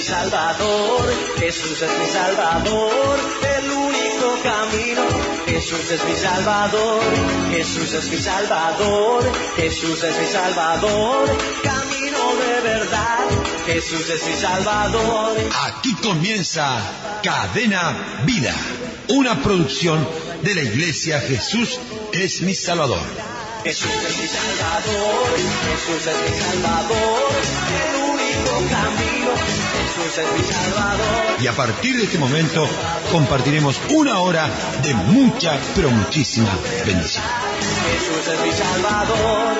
Salvador, Jesús es mi Salvador, el único camino. Jesús es mi Salvador, Jesús es mi Salvador, Jesús es mi Salvador, camino de verdad, Jesús es mi Salvador. Aquí comienza Cadena Vida, una producción de la Iglesia Jesús es mi Salvador. Jesús es mi Salvador, Jesús es mi Salvador, el único camino, Jesús es mi Salvador. Y a partir de este momento compartiremos una hora de mucha, pero muchísima bendición. Jesús es mi Salvador.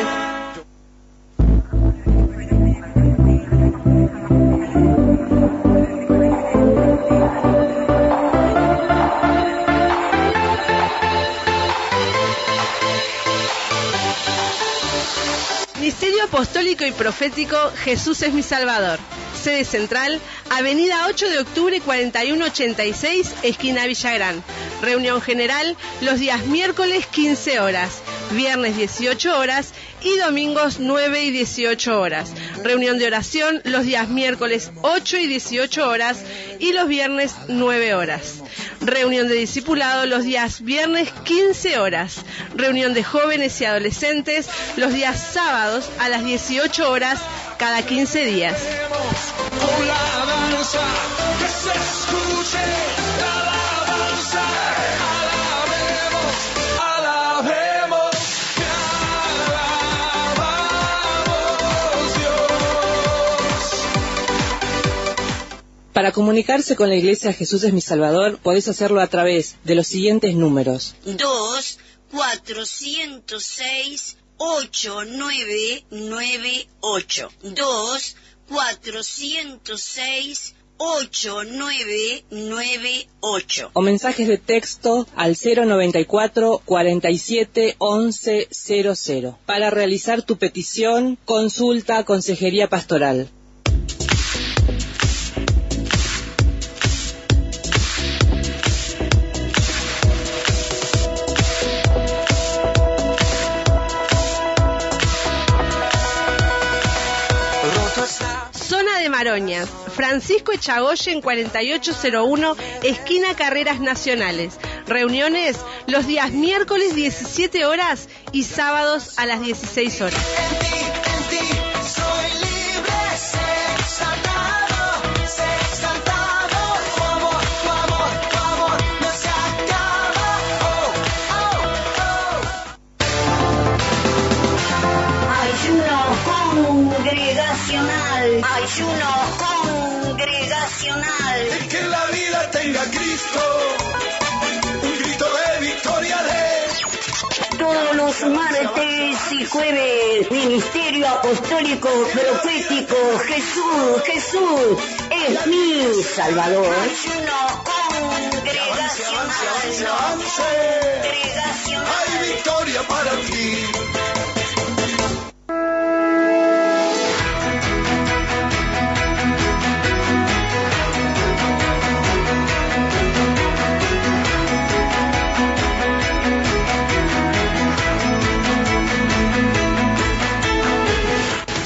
Ministerio Apostólico y Profético Jesús es mi Salvador. Sede central, Avenida 8 de Octubre 4186, esquina Villagrán. Reunión general los días miércoles 15 horas, viernes 18 horas y domingos 9 y 18 horas. Reunión de oración los días miércoles 8 y 18 horas y los viernes 9 horas. Reunión de discipulado los días viernes 15 horas. Reunión de jóvenes y adolescentes los días sábados a las 18 horas cada 15 días. Con la alabanza, que se escuche la alabanza. Alabemos, te alabamos, Dios. Para comunicarse con la Iglesia Jesús es mi Salvador, podés hacerlo a través de los siguientes números: 2-406-8998 2-406-8998 o mensajes de texto al 094 47 11 00 para realizar tu petición, consulta, consejería pastoral. Zona de Maroñas, Francisco Echagoyen 4801, esquina Carreras Nacionales. Reuniones los días miércoles 17 horas y sábados a las 16 horas. En ti soy libre, sé exaltado, tu amor no se acaba. Ayuno congregacional. El que en la vida tenga a Cristo, un grito de victoria de Todos los martes y jueves, Ministerio Apostólico Profético Jesús es mi Salvador. Ayuno congregacional. hay victoria para ti.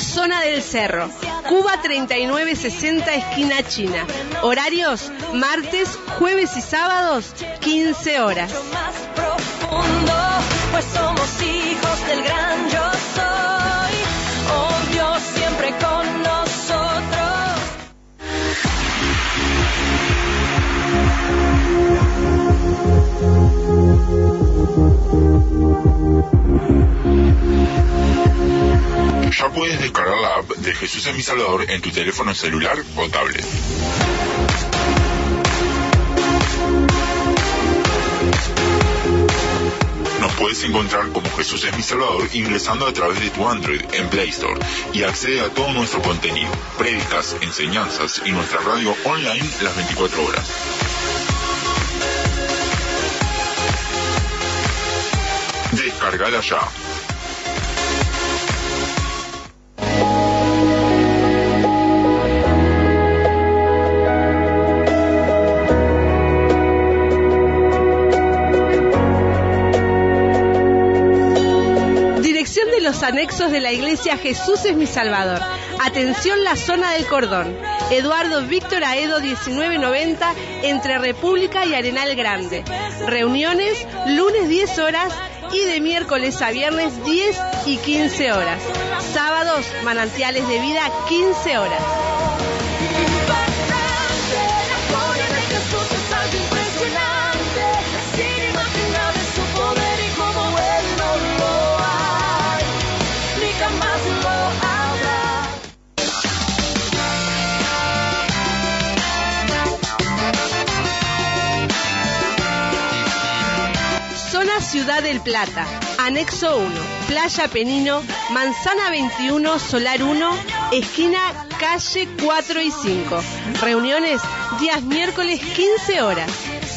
Zona del Cerro, Cuba 3960, esquina China. Horarios martes, jueves y sábados 15 horas. Más profundo, pues somos hijos del gran yo soy. Oh Dios, siempre con nosotros. Ya puedes descargar la app de Jesús es mi Salvador en tu teléfono celular o tablet. Nos puedes encontrar como Jesús es mi Salvador ingresando a través de tu Android en Play Store y accede a todo nuestro contenido, prédicas, enseñanzas y nuestra radio online las 24 horas. Descargala ya. Atención de los anexos de la iglesia Jesús es mi Salvador. Atención la zona del Cordón. Eduardo Víctor Aedo 1990 entre República y Arenal Grande. Reuniones lunes 10 horas y de miércoles a viernes 10 y 15 horas. Sábados Manantiales de Vida 15 horas. Zona Ciudad del Plata, Anexo 1, Playa Penino, Manzana 21, Solar 1, esquina calle 4 y 5. Reuniones días miércoles 15 horas.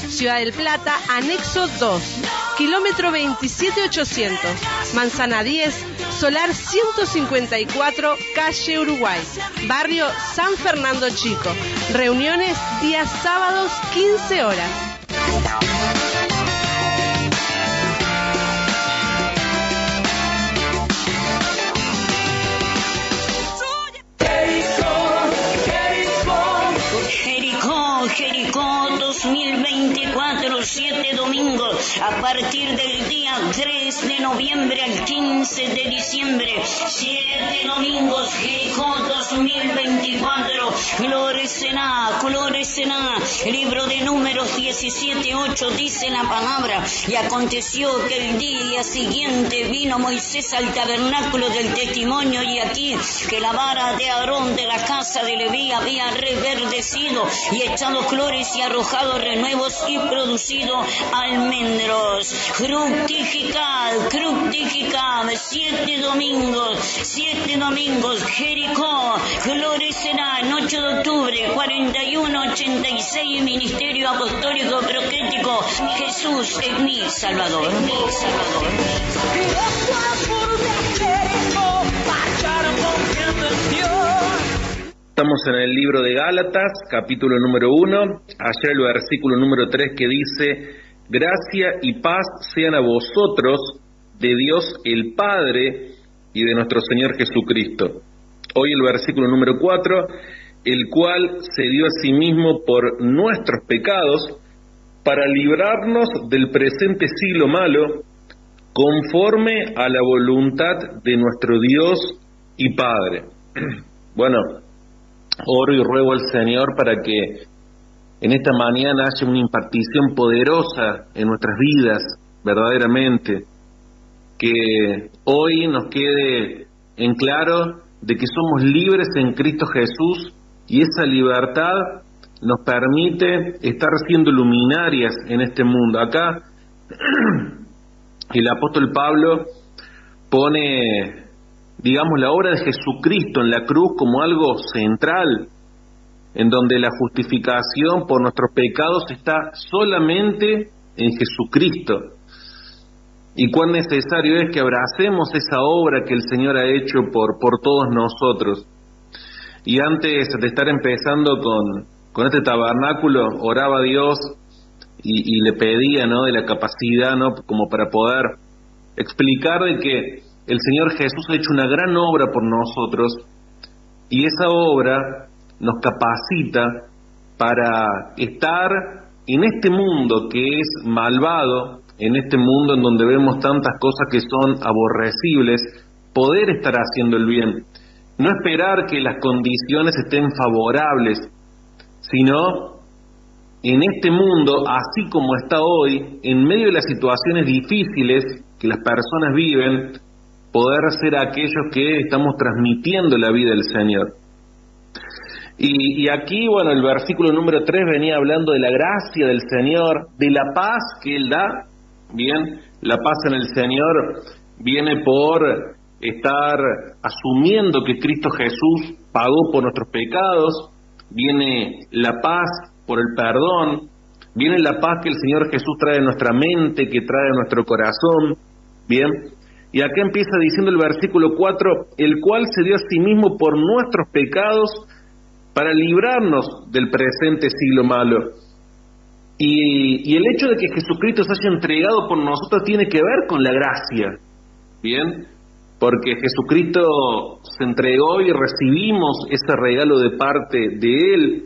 Ciudad del Plata, Anexo 2, kilómetro 27800, Manzana 10, Solar 154, calle Uruguay, barrio San Fernando Chico. Reuniones días sábados 15 horas. Jericó 2024, 7 domingos, a partir del día 3 de noviembre al 15 de diciembre, 7 domingos, Jericó 2024, florecerá, libro de Números 17:8 dice la palabra, y aconteció que el día siguiente vino Moisés al tabernáculo del testimonio, y aquí que la vara de Aarón de la casa de Leví había reverdecido y echado flores y arrojado renuevos y producido almendros. Fructificad, 7 domingos, Jericó, florecerá en 8 de octubre, 4186, Ministerio Apostólico Profético, Jesús es mi Salvador. Estamos en el libro de Gálatas, capítulo número 1, ayer el versículo número 3 que dice: gracia y paz sean a vosotros, de Dios el Padre y de nuestro Señor Jesucristo. Hoy el versículo número 4, el cual se dio a sí mismo por nuestros pecados, para librarnos del presente siglo malo, conforme a la voluntad de nuestro Dios y Padre. Bueno, oro y ruego al Señor para que en esta mañana haya una impartición poderosa en nuestras vidas, verdaderamente, que hoy nos quede en claro de que somos libres en Cristo Jesús, y esa libertad nos permite estar siendo luminarias en este mundo. Acá el apóstol Pablo pone, digamos, la obra de Jesucristo en la cruz como algo central, en donde la justificación por nuestros pecados está solamente en Jesucristo. Y cuán necesario es que abracemos esa obra que el Señor ha hecho por todos nosotros. Y antes de estar empezando con este tabernáculo, oraba a Dios y le pedía, ¿no?, de la capacidad, ¿no?, como para poder explicar de que el Señor Jesús ha hecho una gran obra por nosotros, y esa obra nos capacita para estar en este mundo que es malvado, en este mundo en donde vemos tantas cosas que son aborrecibles, poder estar haciendo el bien. No esperar que las condiciones estén favorables, sino en este mundo, así como está hoy, en medio de las situaciones difíciles que las personas viven, poder ser aquellos que estamos transmitiendo la vida del Señor. Y aquí, bueno, el versículo número 3 venía hablando de la gracia del Señor, de la paz que Él da. Bien, la paz en el Señor viene por estar asumiendo que Cristo Jesús pagó por nuestros pecados, viene la paz por el perdón, viene la paz que el Señor Jesús trae a nuestra mente, que trae a nuestro corazón. Bien, y acá empieza diciendo el versículo 4, el cual se dio a sí mismo por nuestros pecados para librarnos del presente siglo malo. Y el hecho de que Jesucristo se haya entregado por nosotros tiene que ver con la gracia. Bien, porque Jesucristo se entregó y recibimos ese regalo de parte de Él.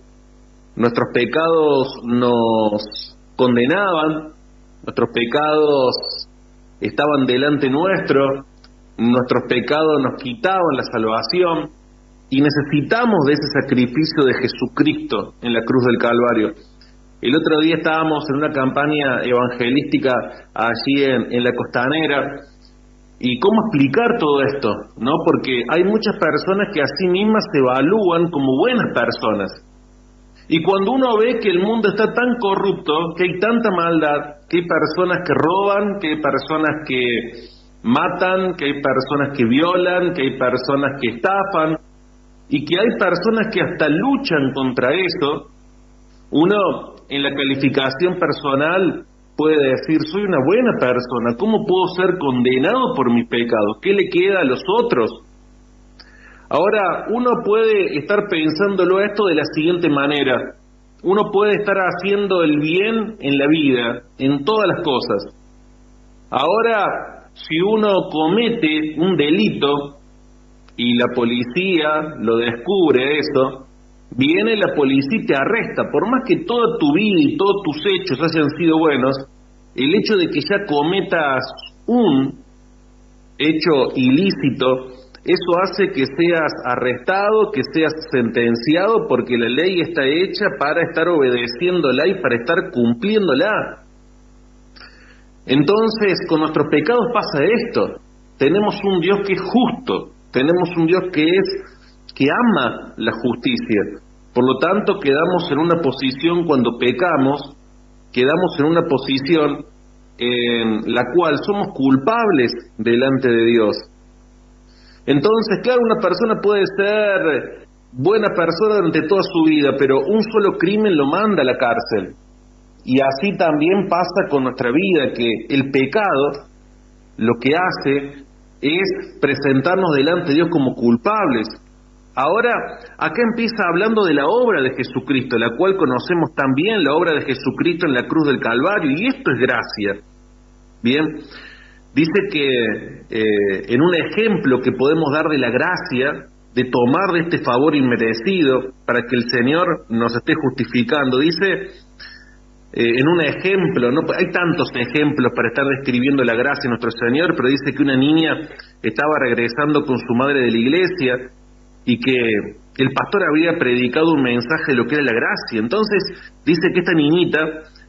Nuestros pecados nos condenaban, nuestros pecados estaban delante nuestro, nuestros pecados nos quitaban la salvación, y necesitamos de ese sacrificio de Jesucristo en la cruz del Calvario. El otro día estábamos en una campaña evangelística allí en la Costanera, y cómo explicar todo esto, ¿no? Porque hay muchas personas que a sí mismas se evalúan como buenas personas, y cuando uno ve que el mundo está tan corrupto, que hay tanta maldad, que hay personas que roban, que hay personas que matan, que hay personas que violan, que hay personas que estafan, y que hay personas que hasta luchan contra eso, uno en la calificación personal puede decir, soy una buena persona, ¿cómo puedo ser condenado por mis pecados? ¿Qué le queda a los otros? Ahora, uno puede estar pensándolo esto de la siguiente manera: uno puede estar haciendo el bien en la vida, en todas las cosas. Ahora, si uno comete un delito y la policía lo descubre eso, viene la policía y te arresta. Por más que toda tu vida y todos tus hechos hayan sido buenos, el hecho de que ya cometas un hecho ilícito, eso hace que seas arrestado, que seas sentenciado, porque la ley está hecha para estar obedeciéndola y para estar cumpliéndola. Entonces, con nuestros pecados pasa esto. Tenemos un Dios que es justo, tenemos un Dios que ama la justicia. Por lo tanto, quedamos en una posición cuando pecamos, quedamos en una posición en la cual somos culpables delante de Dios. Entonces, claro, una persona puede ser buena persona durante toda su vida, pero un solo crimen lo manda a la cárcel. Y así también pasa con nuestra vida, que el pecado lo que hace es presentarnos delante de Dios como culpables. Ahora, acá empieza hablando de la obra de Jesucristo, la cual conocemos también, la obra de Jesucristo en la cruz del Calvario, y esto es gracia. Bien, dice que en un ejemplo que podemos dar de la gracia, de tomar de este favor inmerecido para que el Señor nos esté justificando, dice en un ejemplo, no hay tantos ejemplos para estar describiendo la gracia de nuestro Señor, pero dice que una niña estaba regresando con su madre de la iglesia y que el pastor había predicado un mensaje de lo que era la gracia. Entonces dice que esta niñita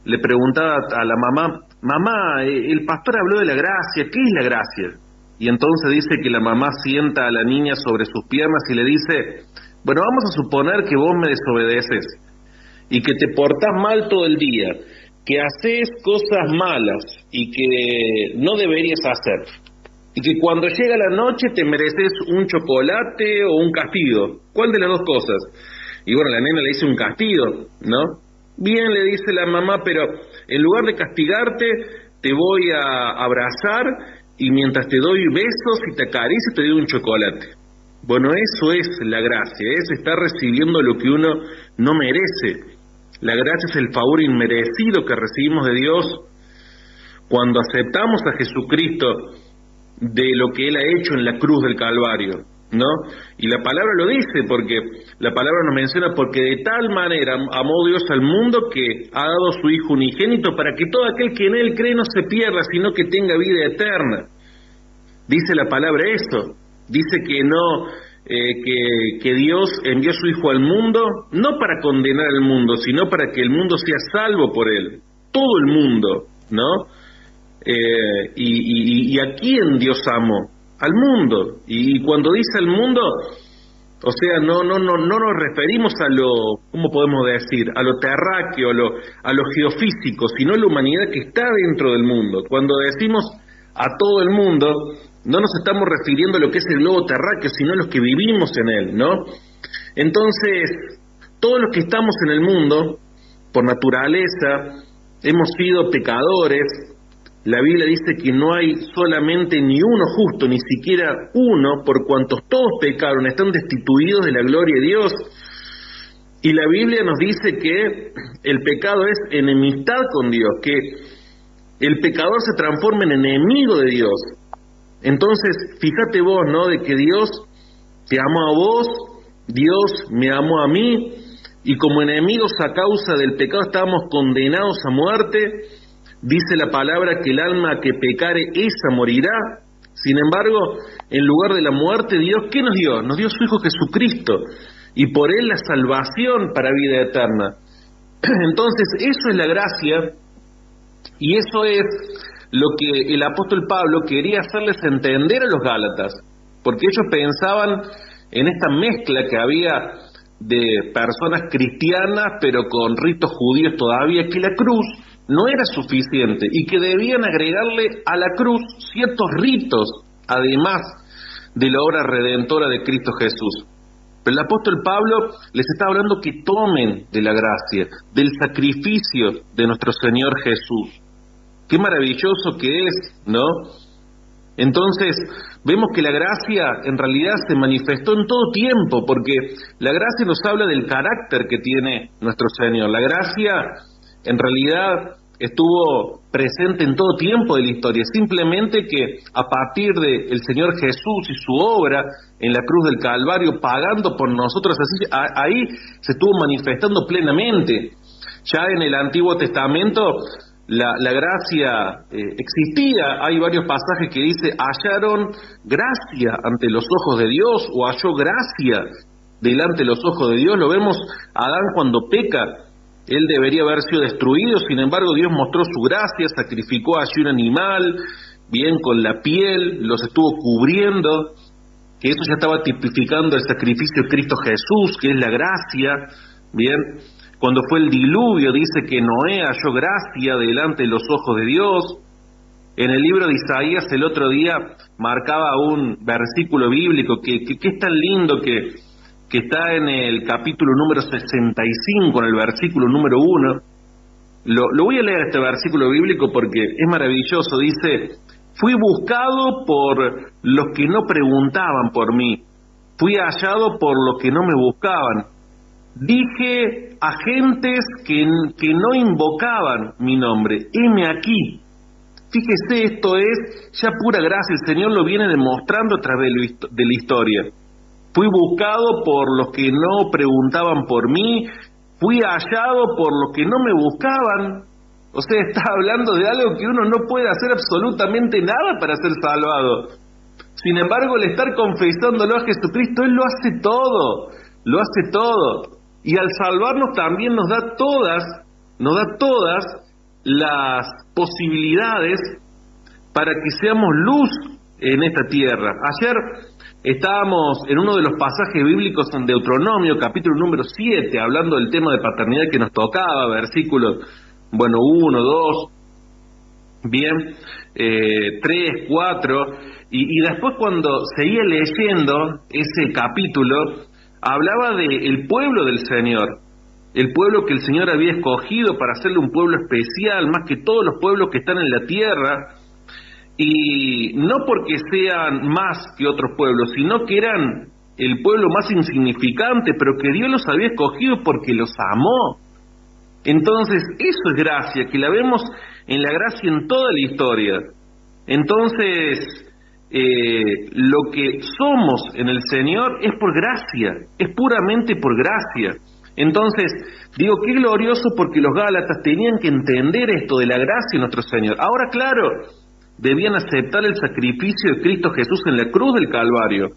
le preguntaba a la mamá: mamá, el pastor habló de la gracia, ¿qué es la gracia? Y entonces dice que la mamá sienta a la niña sobre sus piernas y le dice: bueno, vamos a suponer que vos me desobedeces y que te portás mal todo el día, que haces cosas malas y que no deberías hacer, y que cuando llega la noche te mereces un chocolate o un castigo. ¿Cuál de las dos cosas? Y bueno, la nena le dice un castigo, ¿no? Bien, le dice la mamá, pero en lugar de castigarte, te voy a abrazar y mientras te doy besos y te acaricio, te doy un chocolate. Bueno, eso es la gracia, es estar recibiendo lo que uno no merece. La gracia es el favor inmerecido que recibimos de Dios cuando aceptamos a Jesucristo de lo que Él ha hecho en la cruz del Calvario, ¿no? Y la palabra lo dice, porque la palabra nos menciona: porque de tal manera amó Dios al mundo que ha dado su Hijo unigénito para que todo aquel que en Él cree no se pierda, sino que tenga vida eterna. Dice la palabra esto, dice que no, que Dios envió a su Hijo al mundo, no para condenar al mundo, sino para que el mundo sea salvo por Él, todo el mundo, ¿no? ¿Y a quién Dios amó? Al mundo. Y cuando dice al mundo, o sea, no nos referimos a lo, ¿cómo podemos decir?, a lo terráqueo, a lo geofísico, sino a la humanidad que está dentro del mundo. Cuando decimos a todo el mundo, no nos estamos refiriendo a lo que es el globo terráqueo, sino a los que vivimos en él, ¿no? Entonces, todos los que estamos en el mundo, por naturaleza, hemos sido pecadores. La Biblia dice que no hay solamente ni uno justo, ni siquiera uno, por cuantos todos pecaron, están destituidos de la gloria de Dios. Y la Biblia nos dice que el pecado es enemistad con Dios, que el pecador se transforma en enemigo de Dios. Entonces, fíjate vos, ¿no? De que Dios te amó a vos, Dios me amó a mí, y como enemigos a causa del pecado estábamos condenados a muerte. Dice la palabra que el alma que pecare, esa morirá. Sin embargo, en lugar de la muerte, Dios, ¿qué nos dio? Nos dio su Hijo Jesucristo, y por Él la salvación para vida eterna. Entonces, eso es la gracia, y eso es lo que el apóstol Pablo quería hacerles entender a los gálatas, porque ellos pensaban en esta mezcla que había de personas cristianas, pero con ritos judíos todavía, que la cruz no era suficiente y que debían agregarle a la cruz ciertos ritos, además de la obra redentora de Cristo Jesús. Pero el apóstol Pablo les está hablando que tomen de la gracia, del sacrificio de nuestro Señor Jesús. Qué maravilloso que es, ¿no? Entonces, vemos que la gracia en realidad se manifestó en todo tiempo, porque la gracia nos habla del carácter que tiene nuestro Señor. La gracia en realidad estuvo presente en todo tiempo de la historia, simplemente que a partir del Señor Jesús y su obra en la cruz del Calvario, pagando por nosotros, así, ahí se estuvo manifestando plenamente. Ya en el Antiguo Testamento la gracia existía. Hay varios pasajes que dice: hallaron gracia ante los ojos de Dios, o halló gracia delante de los ojos de Dios. Lo vemos a Adán cuando peca. Él debería haber sido destruido, sin embargo Dios mostró su gracia, sacrificó allí un animal, bien con la piel, los estuvo cubriendo, que eso ya estaba tipificando el sacrificio de Cristo Jesús, que es la gracia, bien. Cuando fue el diluvio, dice que Noé halló gracia delante de los ojos de Dios. En el libro de Isaías, el otro día, marcaba un versículo bíblico que es tan lindo, que está en el capítulo número 65, en el versículo número 1. Lo voy a leer este versículo bíblico porque es maravilloso. Dice: fui buscado por los que no preguntaban por mí, fui hallado por los que no me buscaban. Dije a gentes que no invocaban mi nombre: heme aquí. Fíjese, esto es ya pura gracia, el Señor lo viene demostrando a través de la historia. Fui buscado por los que no preguntaban por mí, fui hallado por los que no me buscaban. O sea, está hablando de algo que uno no puede hacer absolutamente nada para ser salvado. Sin embargo, al estar confesándolo a Jesucristo, Él lo hace todo, lo hace todo. Y al salvarnos también nos da todas las posibilidades para que seamos luz en esta tierra. Ayer estábamos en uno de los pasajes bíblicos en Deuteronomio, capítulo número 7, hablando del tema de paternidad que nos tocaba, versículos, 1, 2, bien, 3, 4, y después cuando seguía leyendo ese capítulo, hablaba del pueblo del Señor, el pueblo que el Señor había escogido para hacerle un pueblo especial, más que todos los pueblos que están en la tierra, y no porque sean más que otros pueblos, sino que eran el pueblo más insignificante, pero que Dios los había escogido porque los amó. Entonces, eso es gracia, que la vemos en la gracia en toda la historia. Entonces, lo que somos en el Señor es por gracia, es puramente por gracia. Entonces, digo, qué glorioso, porque los gálatas tenían que entender esto de la gracia de nuestro Señor. Ahora, claro, debían aceptar el sacrificio de Cristo Jesús en la cruz del Calvario,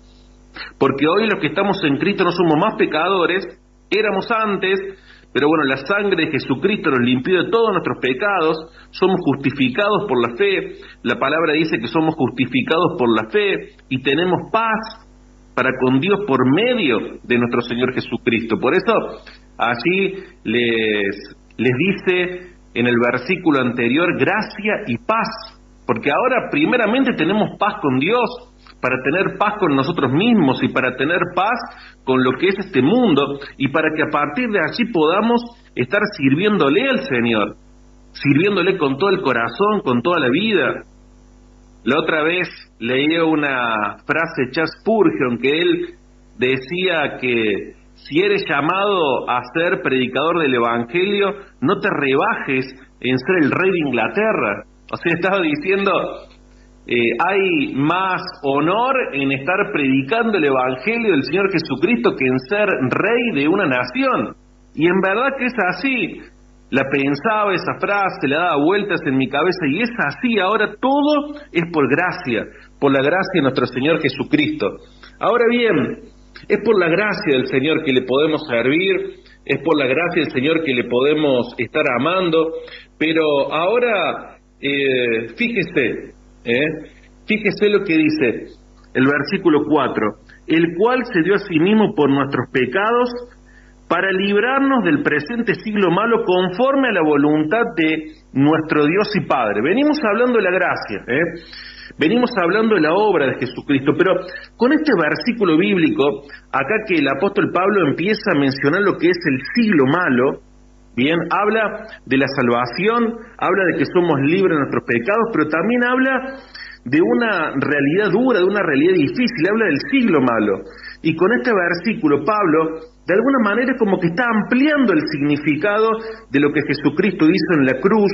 porque hoy los que estamos en Cristo no somos más pecadores, éramos antes, pero bueno, la sangre de Jesucristo nos limpió de todos nuestros pecados, somos justificados por la fe. La palabra dice que somos justificados por la fe y tenemos paz para con Dios por medio de nuestro Señor Jesucristo. Por eso allí les dice en el versículo anterior: gracia y paz, porque ahora primeramente tenemos paz con Dios, para tener paz con nosotros mismos y para tener paz con lo que es este mundo, y para que a partir de allí podamos estar sirviéndole al Señor, sirviéndole con todo el corazón, con toda la vida. La otra vez leí una frase de Charles Spurgeon, que él decía que si eres llamado a ser predicador del Evangelio, no te rebajes en ser el rey de Inglaterra. O sea, estaba diciendo, hay más honor en estar predicando el Evangelio del Señor Jesucristo que en ser rey de una nación. Y en verdad que es así. La pensaba esa frase, le daba vueltas en mi cabeza, y es así. Ahora todo es por gracia, por la gracia de nuestro Señor Jesucristo. Ahora bien, es por la gracia del Señor que le podemos servir, es por la gracia del Señor que le podemos estar amando, pero ahora fíjese lo que dice el versículo 4, el cual se dio a sí mismo por nuestros pecados, para librarnos del presente siglo malo conforme a la voluntad de nuestro Dios y Padre. Venimos hablando de la gracia, venimos hablando de la obra de Jesucristo, pero con este versículo bíblico, acá que el apóstol Pablo empieza a mencionar lo que es el siglo malo, bien, habla de la salvación, habla de que somos libres de nuestros pecados, pero también habla de una realidad dura, de una realidad difícil, habla del siglo malo. Y con este versículo Pablo de alguna manera es como que está ampliando el significado de lo que Jesucristo hizo en la cruz,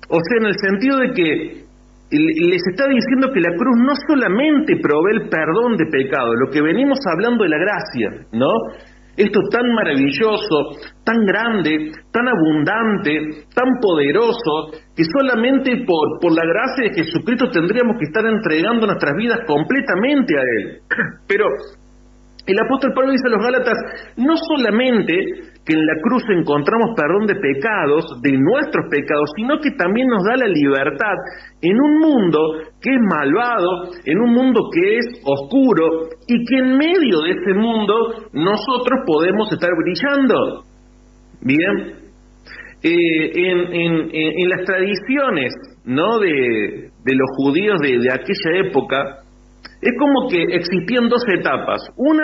o sea, en el sentido de que les está diciendo que la cruz no solamente provee el perdón de pecado, lo que venimos hablando de la gracia, ¿no? Esto tan maravilloso, tan grande, tan abundante, tan poderoso, que solamente por la gracia de Jesucristo tendríamos que estar entregando nuestras vidas completamente a Él. Pero el apóstol Pablo dice a los Gálatas, no solamente que en la cruz encontramos perdón de pecados, de nuestros pecados, sino que también nos da la libertad en un mundo que es malvado, en un mundo que es oscuro, y que en medio de ese mundo nosotros podemos estar brillando. Bien, en las tradiciones, ¿no?, de los judíos de aquella época, es como que existían dos etapas. Una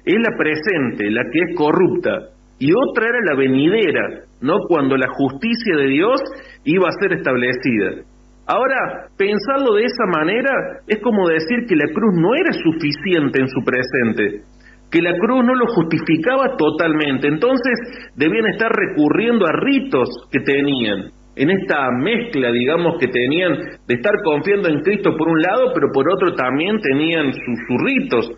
es la presente, la que es corrupta, y otra era la venidera, ¿no?, cuando la justicia de Dios iba a ser establecida. Ahora, pensarlo de esa manera es como decir que la cruz no era suficiente en su presente, que la cruz no lo justificaba totalmente, entonces debían estar recurriendo a ritos que tenían, en esta mezcla, digamos, que tenían de estar confiando en Cristo por un lado, pero por otro también tenían sus ritos.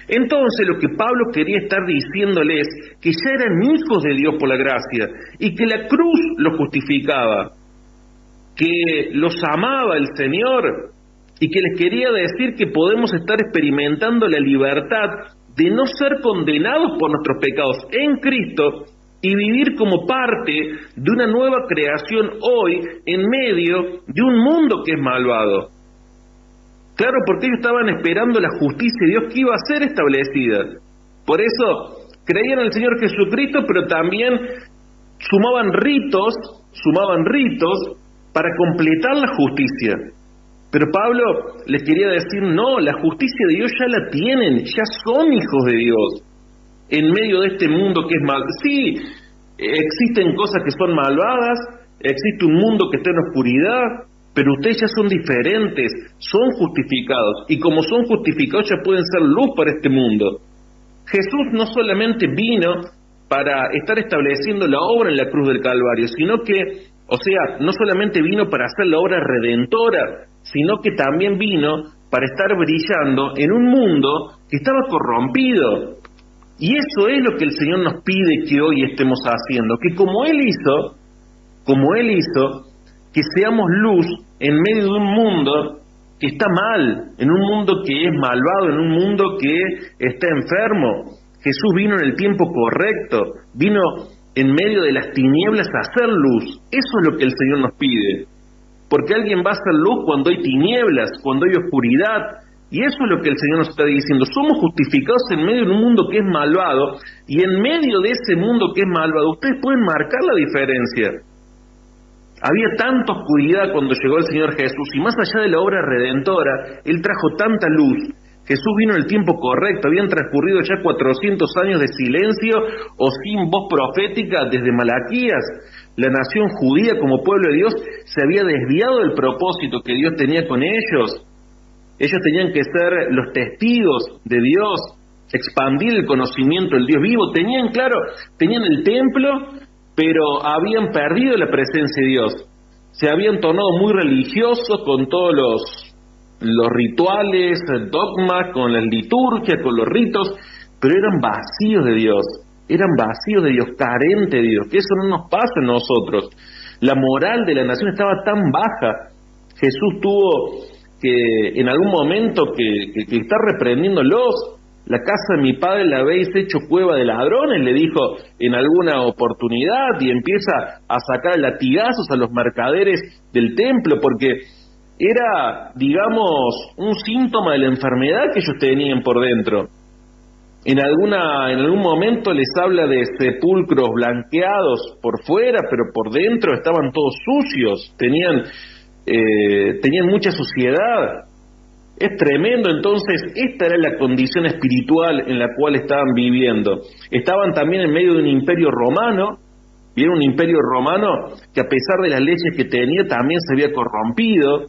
Entonces lo que Pablo quería estar diciéndoles, que ya eran hijos de Dios por la gracia, y que la cruz los justificaba, que los amaba el Señor, y que les quería decir que podemos estar experimentando la libertad de no ser condenados por nuestros pecados en Cristo, y vivir como parte de una nueva creación hoy en medio de un mundo que es malvado. Claro, porque ellos estaban esperando la justicia de Dios que iba a ser establecida. Por eso creían en el Señor Jesucristo, pero también sumaban ritos para completar la justicia. Pero Pablo les quería decir, no, la justicia de Dios ya la tienen, ya son hijos de Dios. En medio de este mundo que es mal, sí, existen cosas que son malvadas, existe un mundo que está en oscuridad, pero ustedes ya son diferentes, son justificados, y como son justificados ya pueden ser luz para este mundo. Jesús no solamente vino para estar estableciendo la obra en la cruz del Calvario, sino que, o sea, no solamente vino para hacer la obra redentora, sino que también vino para estar brillando en un mundo que estaba corrompido. Y eso es lo que el Señor nos pide que hoy estemos haciendo, que como Él hizo, que seamos luz en medio de un mundo que está mal, en un mundo que es malvado, en un mundo que está enfermo. Jesús vino en el tiempo correcto, vino en medio de las tinieblas a hacer luz. Eso es lo que el Señor nos pide, porque alguien va a hacer luz cuando hay tinieblas, cuando hay oscuridad. Y eso es lo que el Señor nos está diciendo. Somos justificados en medio de un mundo que es malvado, y en medio de ese mundo que es malvado, ustedes pueden marcar la diferencia. Había tanta oscuridad cuando llegó el Señor Jesús, y más allá de la obra redentora, Él trajo tanta luz. Jesús vino en el tiempo correcto, habían transcurrido ya 400 años de silencio o sin voz profética desde Malaquías. La nación judía como pueblo de Dios se había desviado del propósito que Dios tenía con ellos. Ellos tenían que ser los testigos de Dios, expandir el conocimiento del Dios vivo. Tenían el templo, pero habían perdido la presencia de Dios. Se habían tornado muy religiosos con todos los rituales, dogmas, con las liturgias, con los ritos, pero eran vacíos de Dios, carentes de Dios, que eso no nos pasa a nosotros. La moral de la nación estaba tan baja. Jesús tuvo que, en algún momento, que estar reprendiéndolos. La casa de mi padre la habéis hecho cueva de ladrones, le dijo en alguna oportunidad, y empieza a sacar latigazos a los mercaderes del templo, porque era, digamos, un síntoma de la enfermedad que ellos tenían por dentro. En algún momento les habla de sepulcros blanqueados por fuera, pero por dentro estaban todos sucios, tenían mucha suciedad. Es tremendo. Entonces, esta era la condición espiritual en la cual estaban viviendo. Estaban también en medio de un imperio romano, y era un imperio romano que, a pesar de las leyes que tenía, también se había corrompido.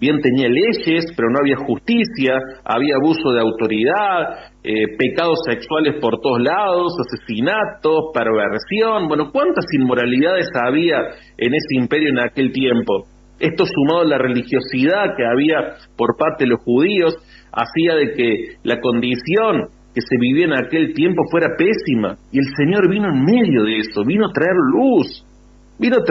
Bien, tenía leyes, pero no había justicia, había abuso de autoridad, pecados sexuales por todos lados, asesinatos, perversión. Bueno, cuántas inmoralidades había en ese imperio en aquel tiempo. Esto, sumado a la religiosidad que había por parte de los judíos, hacía de que la condición que se vivía en aquel tiempo fuera pésima. Y el Señor vino en medio de eso, vino a traer luz, vino a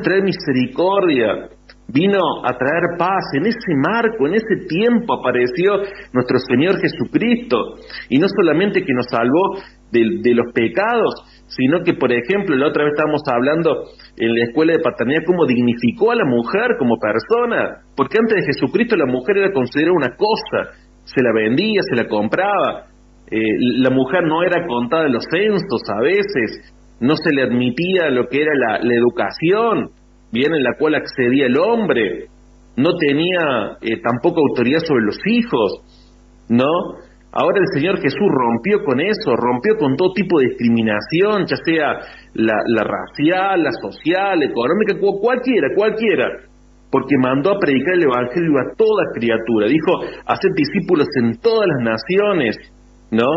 traer misericordia, vino a traer paz. En ese marco, en ese tiempo apareció nuestro Señor Jesucristo, y no solamente que nos salvó de los pecados, sino que, por ejemplo, la otra vez estábamos hablando en la escuela de paternidad cómo dignificó a la mujer como persona, porque antes de Jesucristo la mujer era considerada una cosa, se la vendía, se la compraba, la mujer no era contada en los censos a veces, no se le admitía lo que era la educación, bien, en la cual accedía el hombre, no tenía tampoco autoridad sobre los hijos, ¿no? Ahora el Señor Jesús rompió con eso, rompió con todo tipo de discriminación, ya sea la racial, la social, económica, cualquiera, porque mandó a predicar el Evangelio a toda criatura. Dijo, haced discípulos en todas las naciones, ¿no?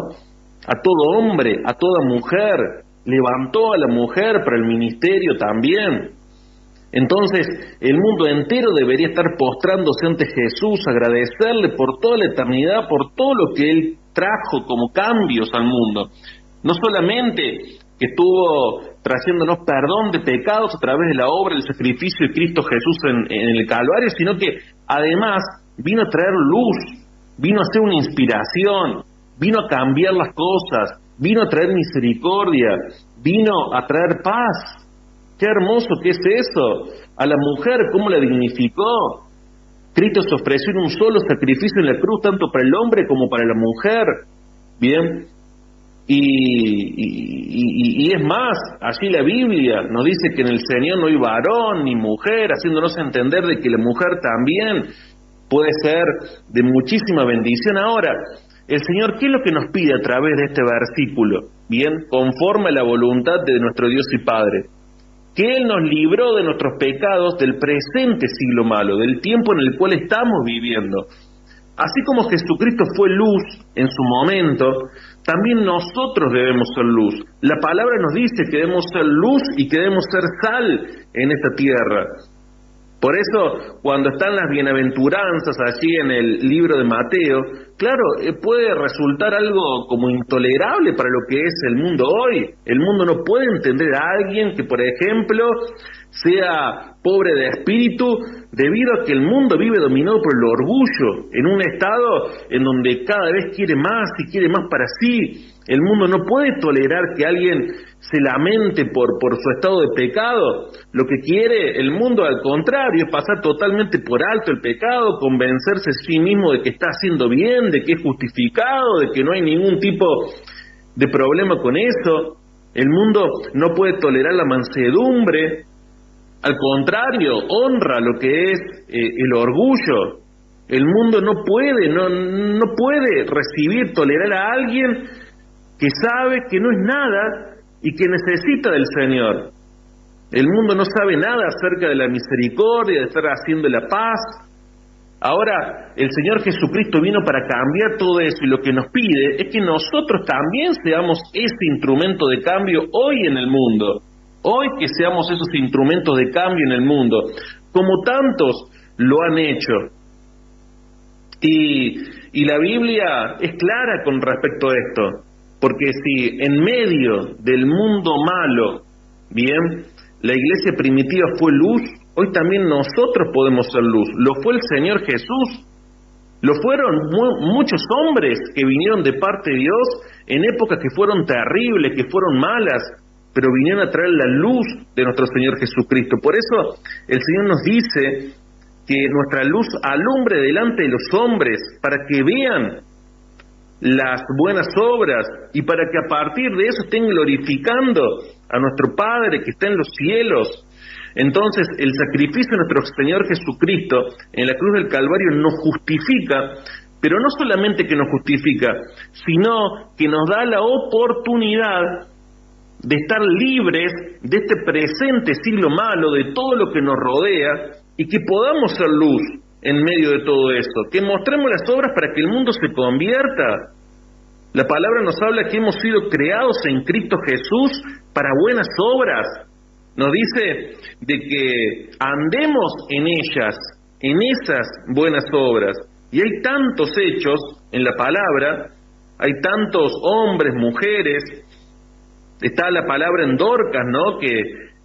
A todo hombre, a toda mujer, levantó a la mujer para el ministerio también. Entonces, el mundo entero debería estar postrándose ante Jesús, agradecerle por toda la eternidad, por todo lo que Él trajo como cambios al mundo. No solamente que estuvo trayéndonos perdón de pecados a través de la obra, del sacrificio de Cristo Jesús en el Calvario, sino que además vino a traer luz, vino a ser una inspiración, vino a cambiar las cosas, vino a traer misericordia, vino a traer paz. ¡Qué hermoso que es eso! A la mujer, ¿cómo la dignificó? Cristo se ofreció en un solo sacrificio en la cruz, tanto para el hombre como para la mujer. Bien, y es más, allí la Biblia nos dice que en el Señor no hay varón ni mujer, haciéndonos entender de que la mujer también puede ser de muchísima bendición. Ahora, el Señor, ¿qué es lo que nos pide a través de este versículo? Bien, conforme a la voluntad de nuestro Dios y Padre, que Él nos libró de nuestros pecados del presente siglo malo, del tiempo en el cual estamos viviendo. Así como Jesucristo fue luz en su momento, también nosotros debemos ser luz. La palabra nos dice que debemos ser luz y que debemos ser sal en esta tierra. Por eso, cuando están las bienaventuranzas allí en el libro de Mateo, claro, puede resultar algo como intolerable para lo que es el mundo hoy. El mundo no puede entender a alguien que, por ejemplo, sea pobre de espíritu, debido a que el mundo vive dominado por el orgullo, en un estado en donde cada vez quiere más y quiere más para sí. El mundo no puede tolerar que alguien se lamente por su estado de pecado. Lo que quiere el mundo, al contrario, es pasar totalmente por alto el pecado, convencerse a sí mismo de que está haciendo bien, de que es justificado, de que no hay ningún tipo de problema con eso. El mundo no puede tolerar la mansedumbre, al contrario, honra lo que es el orgullo. El mundo no puede recibir, tolerar a alguien que sabe que no es nada y que necesita del Señor. El mundo no sabe nada acerca de la misericordia, de estar haciendo la paz. Ahora, el Señor Jesucristo vino para cambiar todo eso, y lo que nos pide es que nosotros también seamos ese instrumento de cambio hoy en el mundo. Hoy que seamos esos instrumentos de cambio en el mundo, como tantos lo han hecho. Y la Biblia es clara con respecto a esto, porque si en medio del mundo malo, bien, la iglesia primitiva fue luz, hoy también nosotros podemos ser luz. Lo fue el Señor Jesús, lo fueron muchos hombres que vinieron de parte de Dios en épocas que fueron terribles, que fueron malas, pero vinieron a traer la luz de nuestro Señor Jesucristo. Por eso el Señor nos dice que nuestra luz alumbre delante de los hombres, para que vean las buenas obras y para que a partir de eso estén glorificando a nuestro Padre que está en los cielos. Entonces, el sacrificio de nuestro Señor Jesucristo en la cruz del Calvario nos justifica, pero no solamente que nos justifica, sino que nos da la oportunidad de estar libres de este presente siglo malo, de todo lo que nos rodea, y que podamos ser luz en medio de todo esto, que mostremos las obras para que el mundo se convierta. La palabra nos habla que hemos sido creados en Cristo Jesús para buenas obras. Nos dice de que andemos en ellas, en esas buenas obras. Y hay tantos hechos en la palabra, hay tantos hombres, mujeres. Está la palabra en Dorcas, ¿no? Que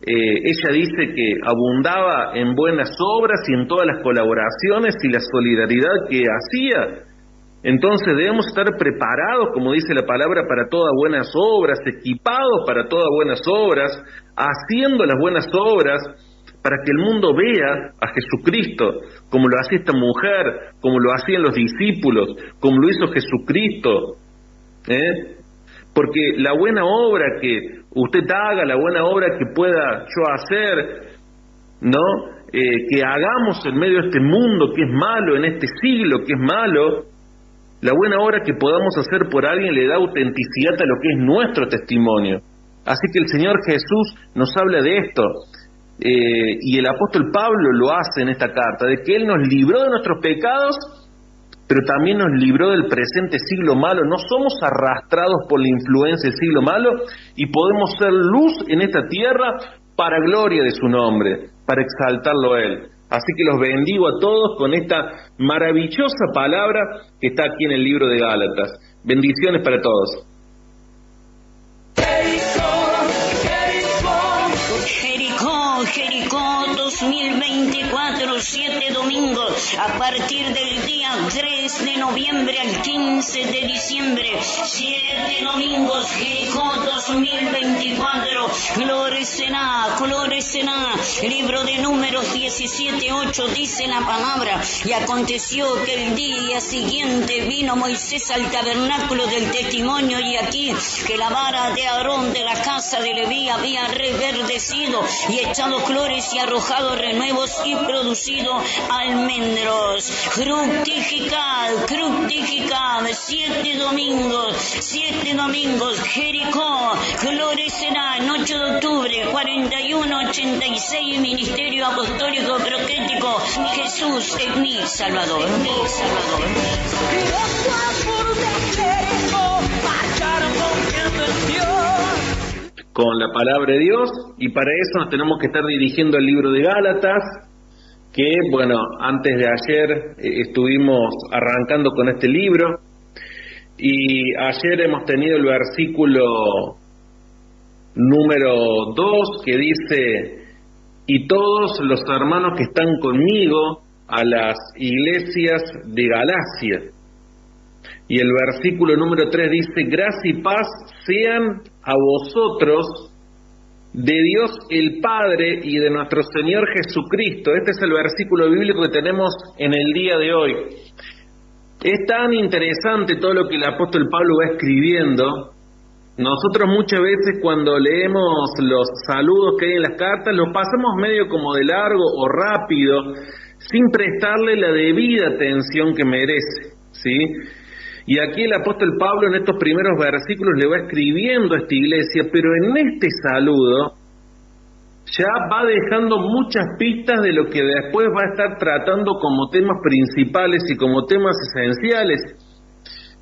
ella dice que abundaba en buenas obras y en todas las colaboraciones y la solidaridad que hacía. Entonces debemos estar preparados, como dice la palabra, para todas buenas obras, equipados para todas buenas obras, haciendo las buenas obras, para que el mundo vea a Jesucristo, como lo hacía esta mujer, como lo hacían los discípulos, como lo hizo Jesucristo. Porque la buena obra que usted haga, la buena obra que pueda yo hacer, ¿no? Que hagamos en medio de este mundo que es malo, en este siglo que es malo, la buena obra que podamos hacer por alguien le da autenticidad a lo que es nuestro testimonio. Así que el Señor Jesús nos habla de esto, y el apóstol Pablo lo hace en esta carta, de que Él nos libró de nuestros pecados, pero también nos libró del presente siglo malo. No somos arrastrados por la influencia del siglo malo y podemos ser luz en esta tierra para gloria de su nombre, para exaltarlo a Él. Así que los bendigo a todos con esta maravillosa palabra que está aquí en el libro de Gálatas. Bendiciones para todos. Jericó 2024, 7 domingos, a partir del día 3 de noviembre al 15 de diciembre, 7 domingos, Jericó 2024, florecerá, libro de Números 17:8 dice la palabra, y aconteció que el día siguiente vino Moisés al tabernáculo del testimonio, y aquí que la vara de Aarón de la casa de Leví había reverdecido y echado flores y arrojado renuevos y producido almendros. Fructificad, 7 domingos, Jericó florecerá en 8 de octubre, 4186, Ministerio Apostólico Profético, Jesús es mi Salvador. Con la palabra de Dios, y para eso nos tenemos que estar dirigiendo al libro de Gálatas, que bueno, antes de ayer estuvimos arrancando con este libro, y ayer hemos tenido el versículo número 2 que dice: y todos los hermanos que están conmigo a las iglesias de Galacia. Y el versículo número 3 dice: gracia y paz sean a vosotros de Dios el Padre y de nuestro Señor Jesucristo. Este es el versículo bíblico que tenemos en el día de hoy. Es tan interesante todo lo que el apóstol Pablo va escribiendo. Nosotros muchas veces cuando leemos los saludos que hay en las cartas, los pasamos medio como de largo o rápido, sin prestarle la debida atención que merece, ¿sí? Y aquí el apóstol Pablo en estos primeros versículos le va escribiendo a esta iglesia, pero en este saludo ya va dejando muchas pistas de lo que después va a estar tratando como temas principales y como temas esenciales.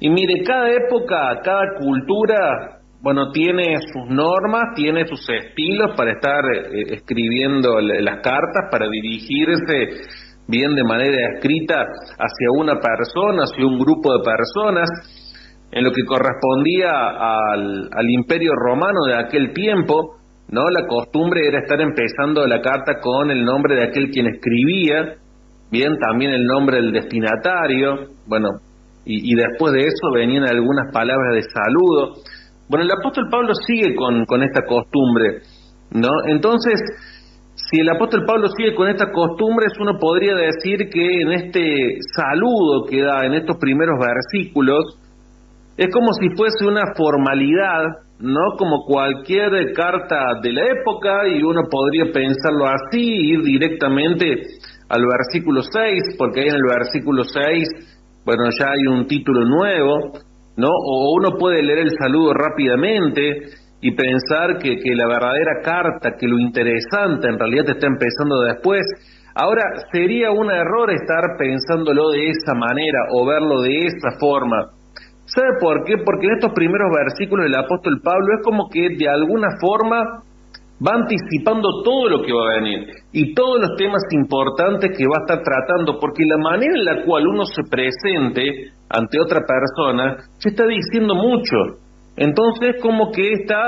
Y mire, cada época, cada cultura, bueno, tiene sus normas, tiene sus estilos para estar escribiendo las cartas, para dirigirse bien de manera escrita hacia una persona, hacia un grupo de personas, en lo que correspondía al Imperio Romano de aquel tiempo, ¿no? La costumbre era estar empezando la carta con el nombre de aquel quien escribía, bien, también el nombre del destinatario, bueno, y después de eso venían algunas palabras de saludo. Bueno, el apóstol Pablo sigue con esta costumbre, ¿no? Entonces, si el apóstol Pablo sigue con estas costumbres, uno podría decir que en este saludo que da en estos primeros versículos, es como si fuese una formalidad, ¿no? Como cualquier carta de la época, y uno podría pensarlo así, ir directamente al versículo 6, porque ahí en el versículo 6, bueno, ya hay un título nuevo, ¿no? O uno puede leer el saludo rápidamente y pensar que la verdadera carta, que lo interesante en realidad está empezando después. Ahora, sería un error estar pensándolo de esa manera o verlo de esa forma. ¿Sabe por qué? Porque en estos primeros versículos del apóstol Pablo es como que de alguna forma va anticipando todo lo que va a venir y todos los temas importantes que va a estar tratando, porque la manera en la cual uno se presente ante otra persona se está diciendo mucho. Entonces como que está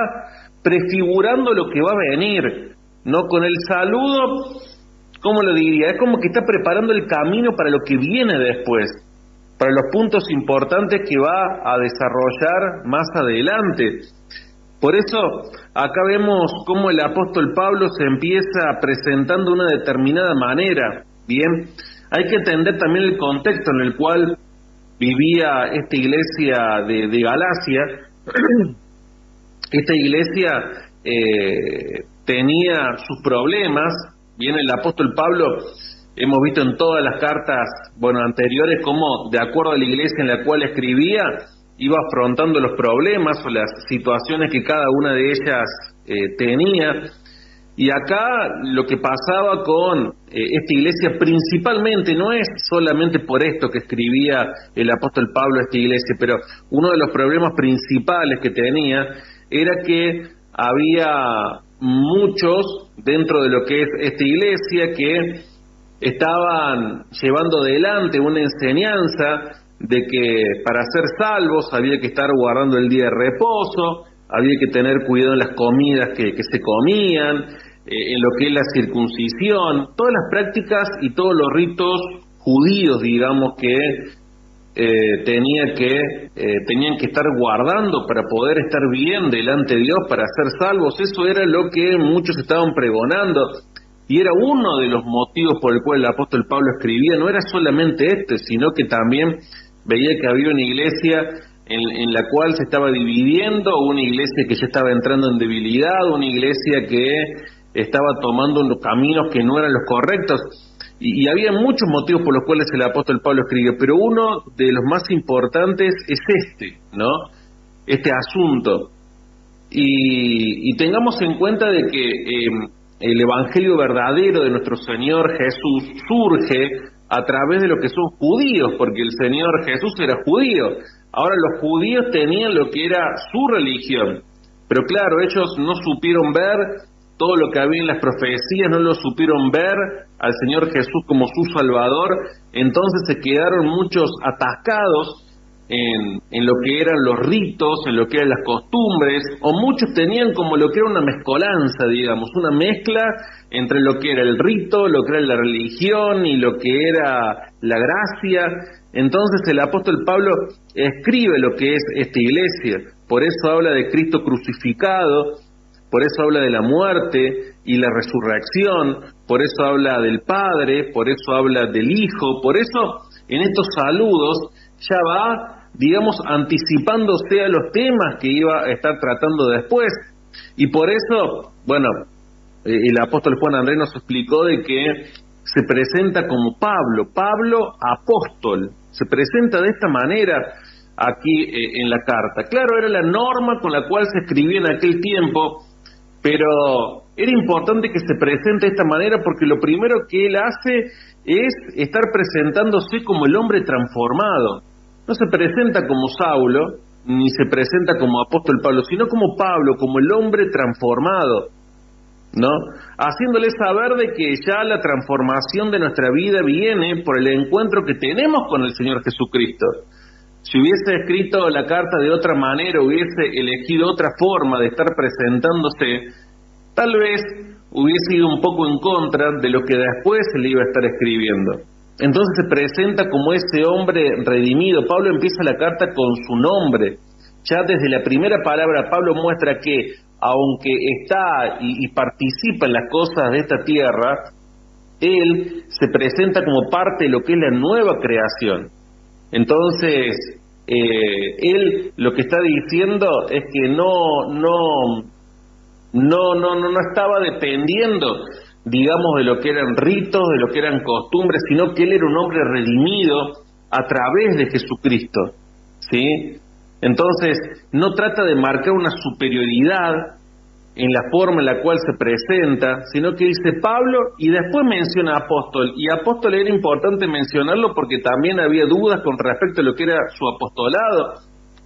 prefigurando lo que va a venir, ¿no? Con el saludo, ¿cómo lo diría? Es como que está preparando el camino para lo que viene después, para los puntos importantes que va a desarrollar más adelante. Por eso, acá vemos cómo el apóstol Pablo se empieza presentando de una determinada manera. Bien, hay que entender también el contexto en el cual vivía esta iglesia de Galacia. Esta iglesia tenía sus problemas. Bien, el apóstol Pablo, hemos visto en todas las cartas, bueno, anteriores, cómo de acuerdo a la iglesia en la cual escribía, iba afrontando los problemas o las situaciones que cada una de ellas tenía. Y acá lo que pasaba con esta iglesia principalmente, no es solamente por esto que escribía el apóstol Pablo a esta iglesia, pero uno de los problemas principales que tenía era que había muchos dentro de lo que es esta iglesia que estaban llevando adelante una enseñanza de que para ser salvos había que estar guardando el día de reposo, había que tener cuidado en las comidas que se comían, en lo que es la circuncisión, todas las prácticas y todos los ritos judíos, digamos, que tenían que estar guardando para poder estar bien delante de Dios, para ser salvos. Eso era lo que muchos estaban pregonando. Y era uno de los motivos por el cual el apóstol Pablo escribía. No era solamente este, sino que también veía que había una iglesia en la cual se estaba dividiendo, una iglesia que ya estaba entrando en debilidad, una iglesia que estaba tomando unos caminos que no eran los correctos. Y había muchos motivos por los cuales el apóstol Pablo escribió, pero uno de los más importantes es este, ¿no? Este asunto. Y tengamos en cuenta de que el evangelio verdadero de nuestro Señor Jesús surge a través de lo que son judíos, porque el Señor Jesús era judío. Ahora los judíos tenían lo que era su religión, pero claro, ellos no supieron ver todo lo que había en las profecías, no lo supieron ver al Señor Jesús como su Salvador, entonces se quedaron muchos atascados en lo que eran los ritos, en lo que eran las costumbres, o muchos tenían como lo que era una mezcolanza, digamos, una mezcla entre lo que era el rito, lo que era la religión y lo que era la gracia. Entonces el apóstol Pablo escribe lo que es esta iglesia, por eso habla de Cristo crucificado, por eso habla de la muerte y la resurrección, por eso habla del Padre, por eso habla del Hijo, por eso en estos saludos ya va, digamos, anticipándose a los temas que iba a estar tratando después. Y por eso, bueno, el apóstol Juan Andrés nos explicó de que se presenta como Pablo apóstol, se presenta de esta manera aquí en la carta. Claro, era la norma con la cual se escribía en aquel tiempo, pero era importante que se presente de esta manera porque lo primero que él hace es estar presentándose como el hombre transformado. No se presenta como Saulo, ni se presenta como apóstol Pablo, sino como Pablo, como el hombre transformado. ¿no? Haciéndole saber de que ya la transformación de nuestra vida viene por el encuentro que tenemos con el Señor Jesucristo. Si hubiese escrito la carta de otra manera, hubiese elegido otra forma de estar presentándose, tal vez hubiese ido un poco en contra de lo que después le iba a estar escribiendo. Entonces se presenta como ese hombre redimido. Pablo empieza la carta con su nombre. Ya desde la primera palabra Pablo muestra que, aunque está y participa en las cosas de esta tierra, él se presenta como parte de lo que es la nueva creación. Entonces, él lo que está diciendo es que no estaba dependiendo, digamos, de lo que eran ritos, de lo que eran costumbres, sino que él era un hombre redimido a través de Jesucristo, ¿sí? Entonces, no trata de marcar una superioridad en la forma en la cual se presenta, sino que dice Pablo y después menciona apóstol. Y apóstol era importante mencionarlo porque también había dudas con respecto a lo que era su apostolado,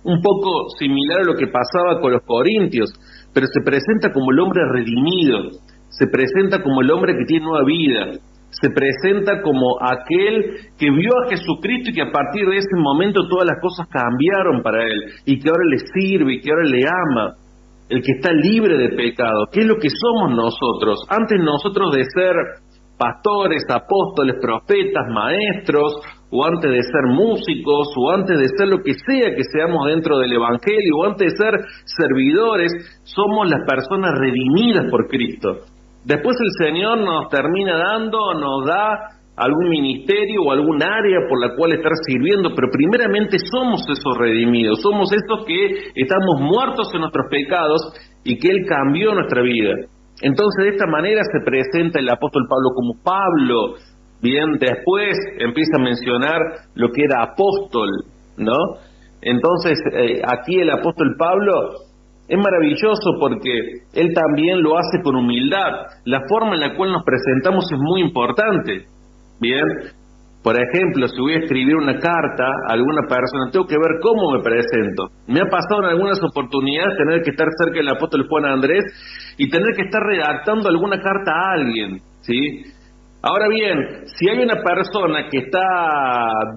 un poco similar a lo que pasaba con los corintios, pero se presenta como el hombre redimido, se presenta como el hombre que tiene nueva vida, se presenta como aquel que vio a Jesucristo y que a partir de ese momento todas las cosas cambiaron para él, y que ahora le sirve, y que ahora le ama, el que está libre de pecado, que es lo que somos nosotros. Antes nosotros de ser pastores, apóstoles, profetas, maestros, o antes de ser músicos, o antes de ser lo que sea que seamos dentro del Evangelio, o antes de ser servidores, somos las personas redimidas por Cristo. Después el Señor nos termina nos da algún ministerio o algún área por la cual estar sirviendo, pero primeramente somos esos redimidos, somos estos que estamos muertos en nuestros pecados y que Él cambió nuestra vida. Entonces de esta manera se presenta el apóstol Pablo como Pablo. Bien, después empieza a mencionar lo que era apóstol, ¿no? Entonces aquí el apóstol Pablo es maravilloso porque él también lo hace con humildad. La forma en la cual nos presentamos es muy importante. Bien, por ejemplo, si voy a escribir una carta a alguna persona, tengo que ver cómo me presento. Me ha pasado en algunas oportunidades tener que estar cerca del apóstol Juan Andrés y tener que estar redactando alguna carta a alguien, ¿sí? Ahora bien, si hay una persona que está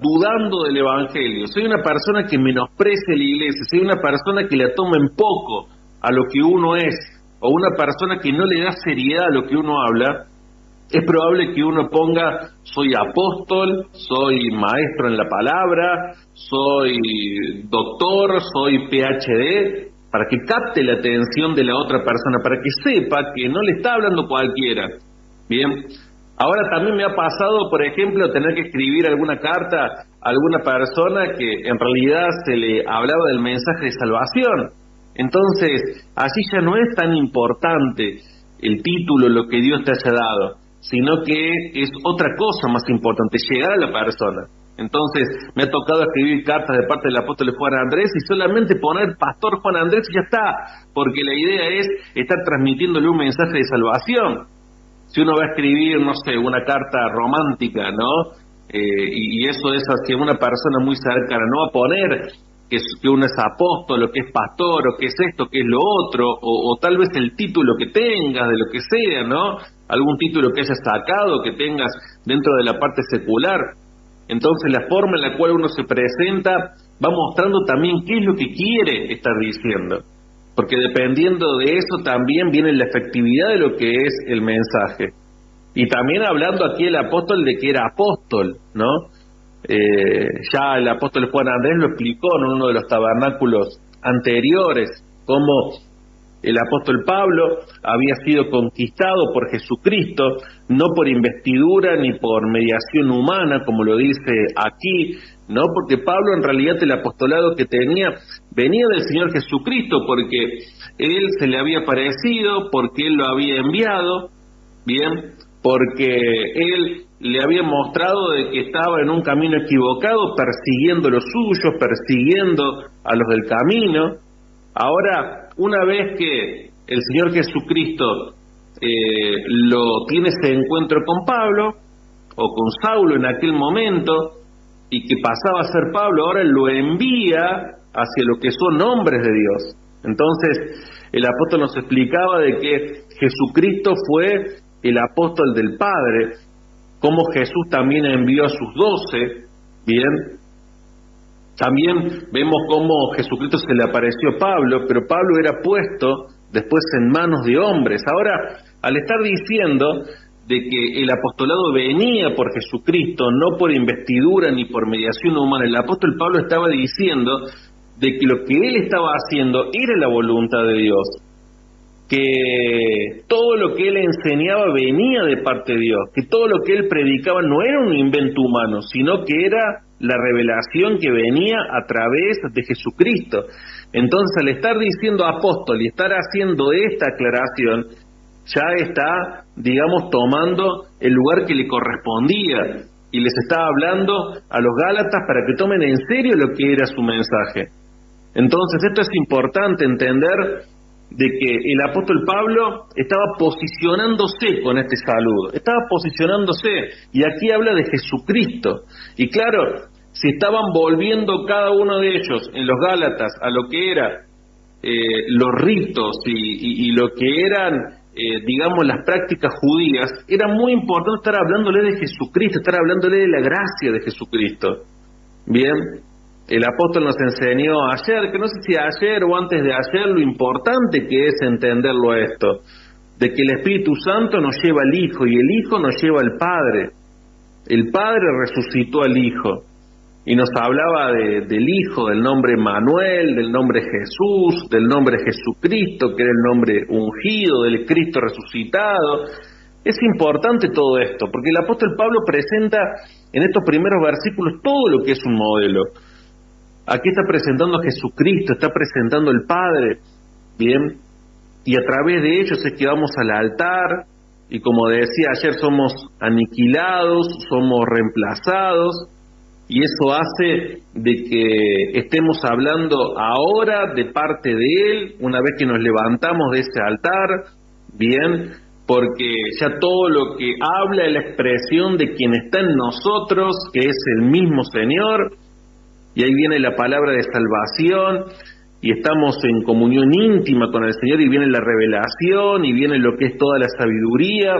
dudando del Evangelio, si hay una persona que menosprecia la iglesia, si hay una persona que le toma en poco a lo que uno es, o una persona que no le da seriedad a lo que uno habla, es probable que uno ponga, soy apóstol, soy maestro en la palabra, soy doctor, soy PhD, para que capte la atención de la otra persona, para que sepa que no le está hablando cualquiera. Bien. Ahora también me ha pasado, por ejemplo, tener que escribir alguna carta a alguna persona que en realidad se le hablaba del mensaje de salvación. Entonces, allí ya no es tan importante el título, lo que Dios te haya dado, sino que es otra cosa más importante, llegar a la persona. Entonces, me ha tocado escribir cartas de parte del apóstol Juan Andrés y solamente poner Pastor Juan Andrés y ya está, porque la idea es estar transmitiéndole un mensaje de salvación. Si uno va a escribir, no sé, una carta romántica, ¿no? Y eso es hacia una persona muy cercana, no va a poner que uno es apóstol, o que es pastor, o que es esto, que es lo otro, o tal vez el título que tengas, de lo que sea, ¿no? Algún título que hayas sacado, que tengas dentro de la parte secular. Entonces la forma en la cual uno se presenta va mostrando también qué es lo que quiere estar diciendo. Porque dependiendo de eso también viene la efectividad de lo que es el mensaje. Y también hablando aquí el apóstol de que era apóstol, ¿no? Ya el apóstol Juan Andrés lo explicó en uno de los tabernáculos anteriores, cómo el apóstol Pablo había sido conquistado por Jesucristo, no por investidura ni por mediación humana, como lo dice aquí, no, porque Pablo en realidad el apostolado que tenía venía del Señor Jesucristo, porque Él se le había aparecido, porque Él lo había enviado, bien, porque Él le había mostrado de que estaba en un camino equivocado, persiguiendo los suyos, persiguiendo a los del camino. Ahora, una vez que el Señor Jesucristo lo tiene ese encuentro con Pablo, o con Saulo en aquel momento, y que pasaba a ser Pablo, ahora lo envía hacia lo que son hombres de Dios. Entonces, el apóstol nos explicaba de que Jesucristo fue el apóstol del Padre, cómo Jesús también envió a sus 12, bien. También vemos cómo Jesucristo se le apareció a Pablo, pero Pablo era puesto después en manos de hombres. Ahora, al estar diciendo de que el apostolado venía por Jesucristo, no por investidura ni por mediación humana, el apóstol Pablo estaba diciendo de que lo que él estaba haciendo era la voluntad de Dios, que todo lo que él enseñaba venía de parte de Dios, que todo lo que él predicaba no era un invento humano, sino que era la revelación que venía a través de Jesucristo. Entonces, al estar diciendo apóstol y estar haciendo esta aclaración, ya está, digamos, tomando el lugar que le correspondía y les estaba hablando a los Gálatas para que tomen en serio lo que era su mensaje. Entonces, esto es importante entender, de que el apóstol Pablo estaba posicionándose con este saludo, estaba posicionándose, y aquí habla de Jesucristo. Y claro, si estaban volviendo cada uno de ellos en los Gálatas a lo que era los ritos y lo que eran, digamos, las prácticas judías, era muy importante estar hablándole de Jesucristo, estar hablándole de la gracia de Jesucristo. Bien, el apóstol nos enseñó ayer, que no sé si ayer o antes de ayer, lo importante que es entenderlo esto, de que el Espíritu Santo nos lleva al Hijo y el Hijo nos lleva al Padre. El Padre resucitó al Hijo y nos hablaba del Hijo, del nombre Manuel, del nombre Jesús, del nombre Jesucristo, que era el nombre ungido, del Cristo resucitado. Es importante todo esto, porque el apóstol Pablo presenta en estos primeros versículos todo lo que es un modelo. Aquí está presentando a Jesucristo, está presentando al Padre, bien, y a través de ellos es que vamos al altar, y como decía ayer, somos aniquilados, somos reemplazados, y eso hace de que estemos hablando ahora de parte de Él, una vez que nos levantamos de ese altar, bien, porque ya todo lo que habla es la expresión de quien está en nosotros, que es el mismo Señor. Y ahí viene la palabra de salvación, y estamos en comunión íntima con el Señor, y viene la revelación, y viene lo que es toda la sabiduría,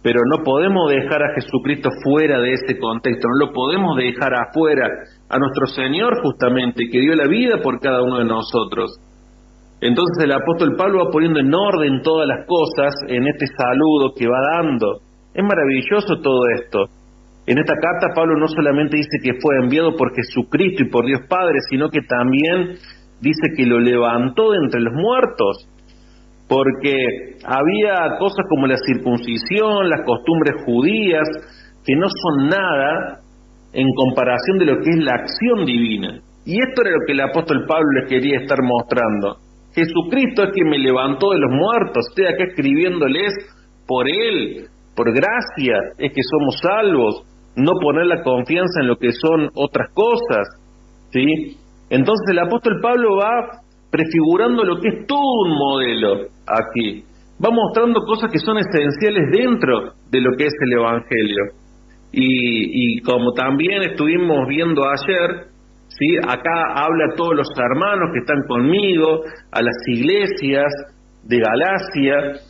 pero no podemos dejar a Jesucristo fuera de ese contexto, no lo podemos dejar afuera a nuestro Señor justamente, que dio la vida por cada uno de nosotros. Entonces el apóstol Pablo va poniendo en orden todas las cosas en este saludo que va dando. Es maravilloso todo esto. En esta carta Pablo no solamente dice que fue enviado por Jesucristo y por Dios Padre, sino que también dice que lo levantó de entre los muertos, porque había cosas como la circuncisión, las costumbres judías, que no son nada en comparación de lo que es la acción divina. Y esto era lo que el apóstol Pablo les quería estar mostrando. Jesucristo es quien me levantó de los muertos, estoy acá escribiéndoles por Él, por gracia, es que somos salvos, no poner la confianza en lo que son otras cosas, ¿sí? Entonces el apóstol Pablo va prefigurando lo que es todo un modelo aquí, va mostrando cosas que son esenciales dentro de lo que es el Evangelio. Y como también estuvimos viendo ayer, ¿sí? Acá habla a todos los hermanos que están conmigo, a las iglesias de Galacia,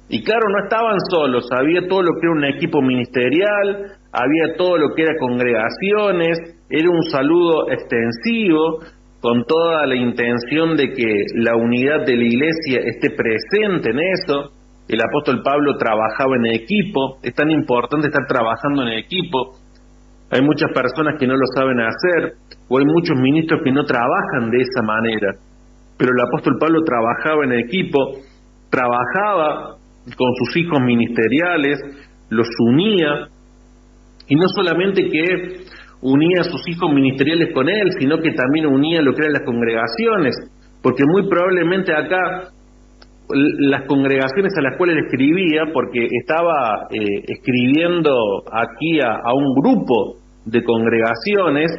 y claro, no estaban solos, había todo lo que era un equipo ministerial, había todo lo que era congregaciones, era un saludo extensivo, con toda la intención de que la unidad de la iglesia esté presente en eso. El apóstol Pablo trabajaba en equipo, es tan importante estar trabajando en equipo. Hay muchas personas que no lo saben hacer, o hay muchos ministros que no trabajan de esa manera, pero el apóstol Pablo trabajaba en equipo, trabajaba con sus hijos ministeriales, los unía, y no solamente que unía a sus hijos ministeriales con él, sino que también unía lo que eran las congregaciones, porque muy probablemente acá las congregaciones a las cuales él escribía, porque estaba escribiendo aquí a un grupo de congregaciones,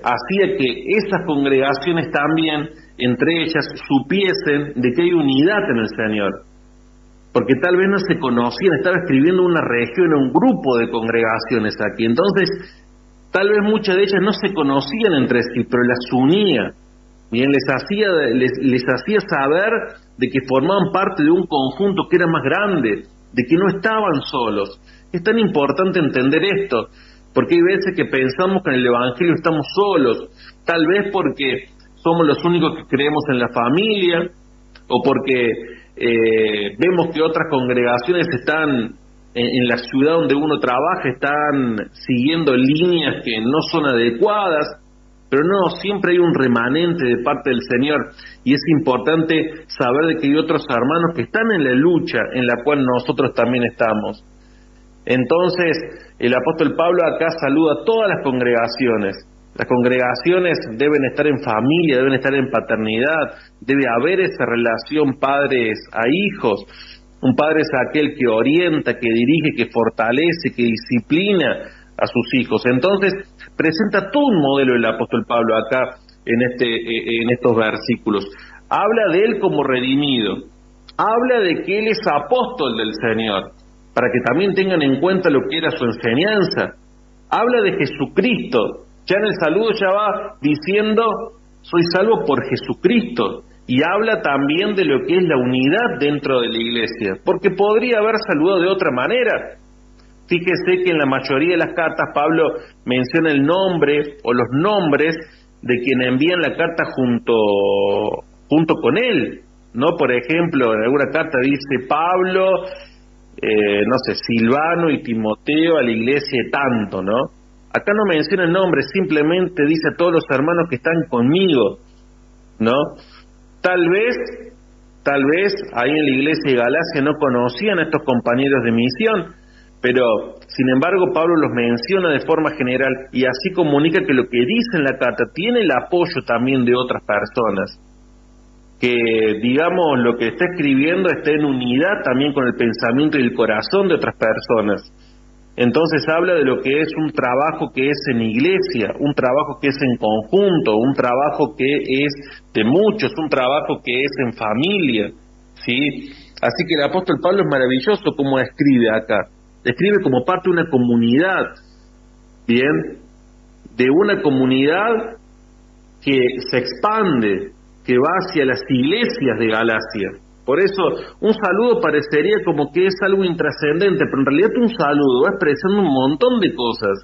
hacía que esas congregaciones también, entre ellas, supiesen de que hay unidad en el Señor, porque tal vez no se conocían, estaba escribiendo una región, un grupo de congregaciones aquí, entonces tal vez muchas de ellas no se conocían entre sí, pero las unía, Bien, les hacía saber de que formaban parte de un conjunto que era más grande, de que no estaban solos. Es tan importante entender esto, porque hay veces que pensamos que en el Evangelio estamos solos, tal vez porque somos los únicos que creemos en la familia, o porque vemos que otras congregaciones están en la ciudad donde uno trabaja, están siguiendo líneas que no son adecuadas, pero no, siempre hay un remanente de parte del Señor, y es importante saber de que hay otros hermanos que están en la lucha en la cual nosotros también estamos. Entonces, el apóstol Pablo acá saluda a todas las congregaciones. Las congregaciones deben estar en familia, deben estar en paternidad, debe haber esa relación padres a hijos. Un padre es aquel que orienta, que dirige, que fortalece, que disciplina a sus hijos. Entonces, presenta todo un modelo el apóstol Pablo acá en estos versículos. Habla de él como redimido, habla de que él es apóstol del Señor, para que también tengan en cuenta lo que era su enseñanza. Habla de Jesucristo, ya en el saludo ya va diciendo, soy salvo por Jesucristo, y habla también de lo que es la unidad dentro de la iglesia, porque podría haber saludado de otra manera. Fíjese que en la mayoría de las cartas Pablo menciona el nombre o los nombres de quien envían la carta junto con él, ¿no? Por ejemplo, en alguna carta dice Pablo, Silvano y Timoteo a la iglesia de tanto, ¿no? Acá no menciona el nombre, simplemente dice a todos los hermanos que están conmigo, ¿no? Tal vez ahí en la iglesia de Galacia no conocían a estos compañeros de misión, pero sin embargo Pablo los menciona de forma general y así comunica que lo que dice en la carta tiene el apoyo también de otras personas, que digamos lo que está escribiendo está en unidad también con el pensamiento y el corazón de otras personas. Entonces habla de lo que es un trabajo que es en iglesia, un trabajo que es en conjunto, un trabajo que es de muchos, un trabajo que es en familia, ¿sí? Así que el apóstol Pablo es maravilloso como escribe acá. Escribe como parte de una comunidad, ¿bien? De una comunidad que se expande, que va hacia las iglesias de Galacia. Por eso, un saludo parecería como que es algo intrascendente, pero en realidad un saludo va expresando un montón de cosas,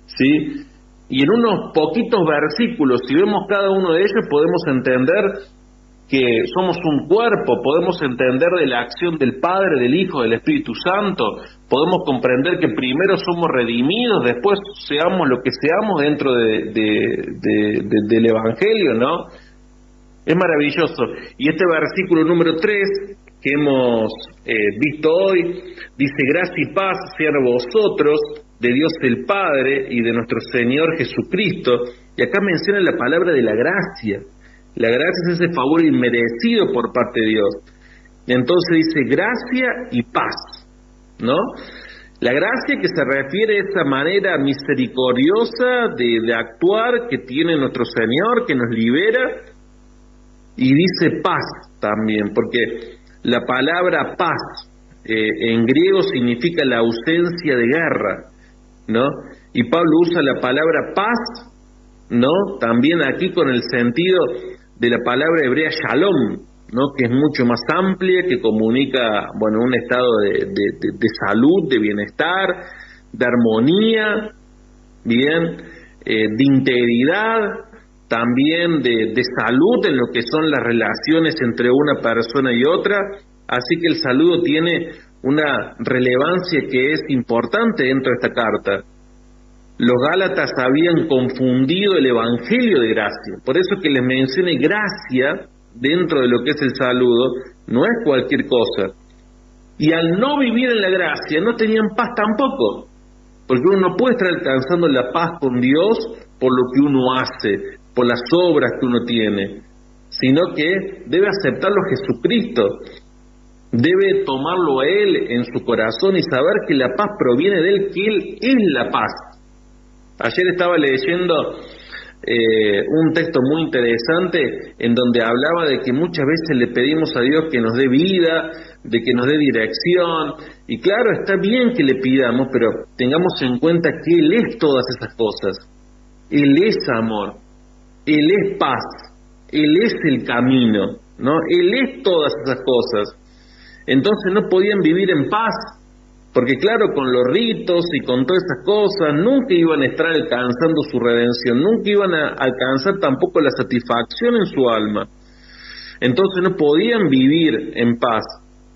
¿sí? Y en unos poquitos versículos, si vemos cada uno de ellos, podemos entender que somos un cuerpo, podemos entender de la acción del Padre, del Hijo, del Espíritu Santo, podemos comprender que primero somos redimidos, después seamos lo que seamos dentro del Evangelio, ¿no? Es maravilloso. Y este versículo número 3 que hemos visto hoy, dice, gracia y paz sean a vosotros, de Dios el Padre y de nuestro Señor Jesucristo. Y acá menciona la palabra de la gracia. La gracia es ese favor inmerecido por parte de Dios. Entonces dice gracia y paz, ¿no? La gracia que se refiere a esa manera misericordiosa de actuar que tiene nuestro Señor, que nos libera. Y dice paz también, porque la palabra paz en griego significa la ausencia de guerra, ¿no? Y Pablo usa la palabra paz, ¿no? También aquí con el sentido de la palabra hebrea shalom, ¿no? Que es mucho más amplia, que comunica, bueno, un estado de salud, de bienestar, de armonía, bien, de integridad, también de salud en lo que son las relaciones entre una persona y otra. Así que el saludo tiene una relevancia que es importante dentro de esta carta. Los Gálatas habían confundido el evangelio de gracia, por eso que les mencione gracia dentro de lo que es el saludo no es cualquier cosa. Y al no vivir en la gracia no tenían paz tampoco, porque uno no puede estar alcanzando la paz con Dios por lo que uno hace, por las obras que uno tiene, sino que debe aceptarlo Jesucristo, debe tomarlo a Él en su corazón y saber que la paz proviene de Él, que Él es la paz. Ayer estaba leyendo un texto muy interesante en donde hablaba de que muchas veces le pedimos a Dios que nos dé vida, de que nos dé dirección, y claro, está bien que le pidamos, pero tengamos en cuenta que Él es todas esas cosas. Él es amor, Él es paz, Él es el camino, ¿no? Él es todas esas cosas. Entonces no podían vivir en paz, porque claro, con los ritos y con todas esas cosas, nunca iban a estar alcanzando su redención, nunca iban a alcanzar tampoco la satisfacción en su alma. Entonces no podían vivir en paz,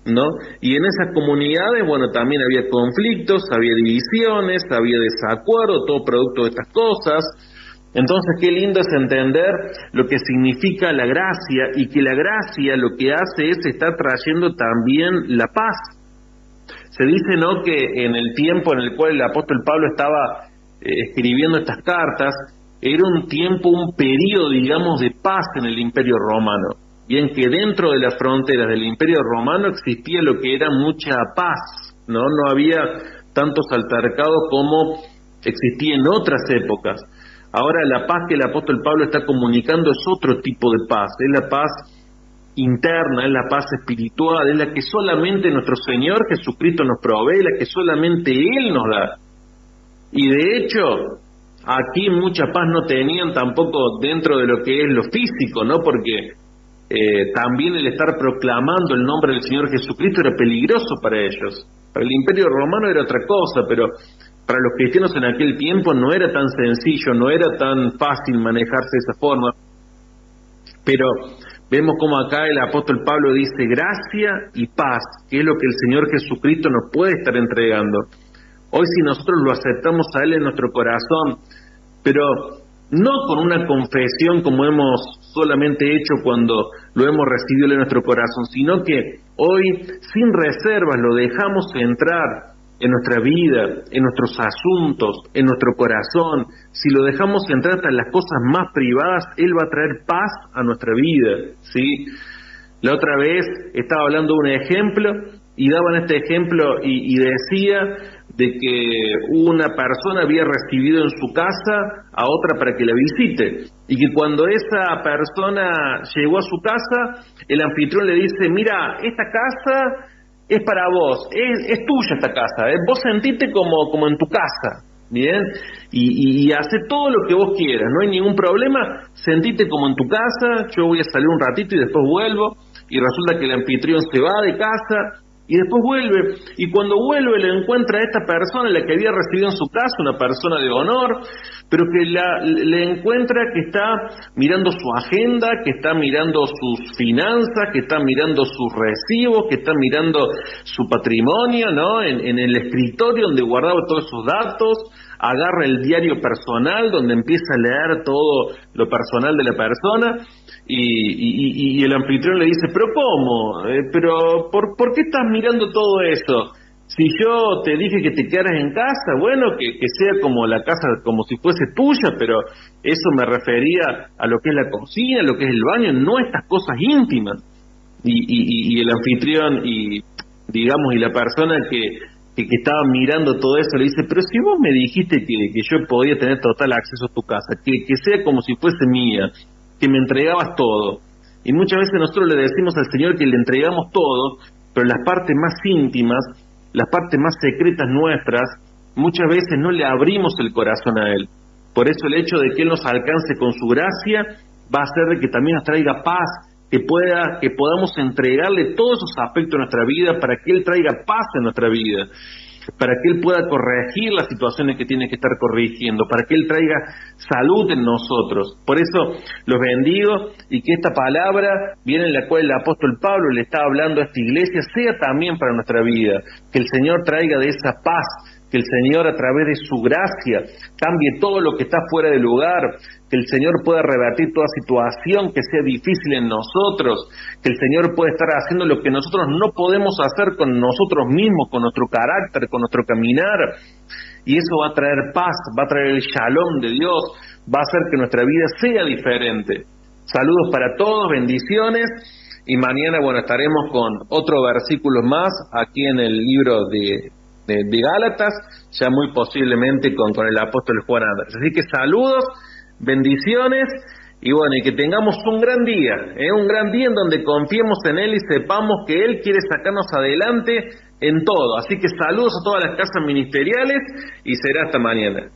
¿no? Y en esas comunidades, bueno, también había conflictos, había divisiones, había desacuerdo, todo producto de estas cosas. Entonces qué lindo es entender lo que significa la gracia, y que la gracia lo que hace es estar trayendo también la paz. Se dice, ¿no?, que en el tiempo en el cual el apóstol Pablo estaba escribiendo estas cartas, era un tiempo, un periodo, digamos, de paz en el Imperio Romano. Y en que dentro de las fronteras del Imperio Romano existía lo que era mucha paz, ¿no? No había tantos altercados como existía en otras épocas. Ahora la paz que el apóstol Pablo está comunicando es otro tipo de paz, es la paz interna, es la paz espiritual, es la que solamente nuestro Señor Jesucristo nos provee, la que solamente Él nos da. Y de hecho, aquí mucha paz no tenían tampoco dentro de lo que es lo físico, ¿no? Porque también el estar proclamando el nombre del Señor Jesucristo era peligroso para ellos. Para el Imperio Romano era otra cosa, pero para los cristianos en aquel tiempo no era tan sencillo, no era tan fácil manejarse de esa forma. Pero vemos como acá el apóstol Pablo dice gracia y paz, que es lo que el Señor Jesucristo nos puede estar entregando. Hoy si nosotros lo aceptamos a Él en nuestro corazón, pero no con una confesión como hemos solamente hecho cuando lo hemos recibido en nuestro corazón, sino que hoy sin reservas lo dejamos entrar en nuestra vida, en nuestros asuntos, en nuestro corazón. Si lo dejamos entrar hasta en las cosas más privadas, Él va a traer paz a nuestra vida, ¿sí? La otra vez estaba hablando de un ejemplo y daban este ejemplo y decía de que una persona había recibido en su casa a otra para que la visite, y que cuando esa persona llegó a su casa, el anfitrión le dice, mira, esta casa es para vos, es tuya esta casa, vos sentite como en tu casa, ¿bien? Y hace todo lo que vos quieras, no hay ningún problema, sentite como en tu casa, yo voy a salir un ratito y después vuelvo, y resulta que el anfitrión se va de casa, y después vuelve, y cuando vuelve le encuentra a esta persona, la que había recibido en su casa, una persona de honor, pero que le encuentra que está mirando su agenda, que está mirando sus finanzas, que está mirando sus recibos, que está mirando su patrimonio, ¿no? En el escritorio donde guardaba todos esos datos, agarra el diario personal donde empieza a leer todo lo personal de la persona, y el anfitrión le dice, pero ¿cómo? Pero ¿por qué estás mirando todo eso? Si yo te dije que te quedaras en casa, bueno, que sea como la casa, como si fuese tuya, pero eso me refería a lo que es la cocina, lo que es el baño, no estas cosas íntimas. Y el anfitrión y la persona que estaba mirando todo eso le dice, pero si vos me dijiste que yo podía tener total acceso a tu casa, que sea como si fuese mía, que me entregabas todo. Y muchas veces nosotros le decimos al Señor que le entregamos todo, pero las partes más íntimas, las partes más secretas nuestras, muchas veces no le abrimos el corazón a Él. Por eso el hecho de que Él nos alcance con su gracia va a hacer de que también nos traiga paz, que podamos entregarle todos esos aspectos de nuestra vida para que Él traiga paz en nuestra vida, para que Él pueda corregir las situaciones que tiene que estar corrigiendo, para que Él traiga salud en nosotros. Por eso los bendigo, y que esta palabra, viene en la cual el apóstol Pablo le está hablando a esta iglesia, sea también para nuestra vida, que el Señor traiga de esa paz, que el Señor a través de su gracia cambie todo lo que está fuera de lugar, que el Señor pueda revertir toda situación que sea difícil en nosotros, que el Señor pueda estar haciendo lo que nosotros no podemos hacer con nosotros mismos, con nuestro carácter, con nuestro caminar, y eso va a traer paz, va a traer el shalom de Dios, va a hacer que nuestra vida sea diferente. Saludos para todos, bendiciones, y mañana, bueno, estaremos con otro versículo más aquí en el libro de Gálatas, ya muy posiblemente con el apóstol Juan Andrés. Así que saludos, bendiciones, y bueno, y que tengamos un gran día en donde confiemos en Él y sepamos que Él quiere sacarnos adelante en todo. Así que saludos a todas las casas ministeriales y será hasta mañana.